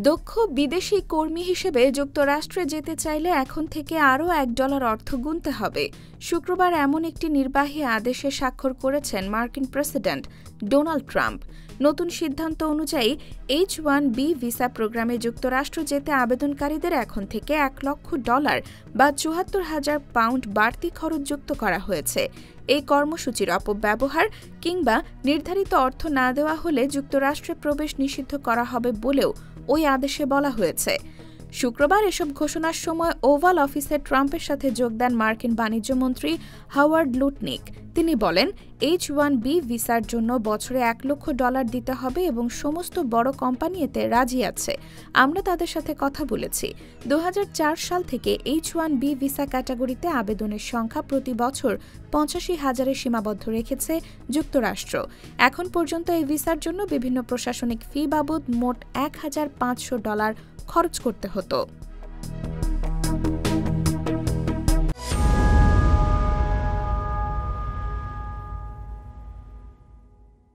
দক্ষ বিদেশি কর্মী হিসেবে যুক্তরাষ্ট্রে যেতে চাইলে এখন থেকে আরও $1 অর্থ গুনতে হবে। শুক্রবার এমন একটি নির্বাহী আদেশে স্বাক্ষর করেছেন মার্কিন প্রেসিডেন্ট ডোনাল্ড ট্রাম্প। নতুন সিদ্ধান্ত অনুযায়ী H-1B ভিসা প্রোগ্রামে যুক্তরাষ্ট্র যেতে আবেদনকারীদের এখন থেকে $1,00,000 বা ৭৪,০০০ পাউন্ড বাড়তি খরচ যুক্ত করা হয়েছে। এই কর্মসূচির অপব্যবহার কিংবা নির্ধারিত অর্থ না দেওয়া হলে যুক্তরাষ্ট্রে প্রবেশ নিষিদ্ধ করা হবে বলেও ওই আদেশে বলা হয়েছে। শুক্রবার এসব ঘোষণার সময় ওভাল অফিসে ট্রাম্পের সাথে যোগ দেন মার্কিন বাণিজ্যমন্ত্রী হাওয়ার্ড লুটনিক। তিনি বলেন, H-1B ভিসার জন্য বছরে $1,00,000 দিতে হবে এবং সমস্ত বড় কোম্পানি এতে রাজি আছে। আমরা তাদের সাথে কথা বলেছি। ২০০৪ সাল থেকে H-1B ভিসা ক্যাটাগরিতে আবেদনের সংখ্যা প্রতি বছর ৮৫,০০০-এ সীমাবদ্ধ রেখেছে যুক্তরাষ্ট্র। এখন পর্যন্ত এই ভিসার জন্য বিভিন্ন প্রশাসনিক ফি বাবদ মোট $1,৫০০ খরচ করতে হতো।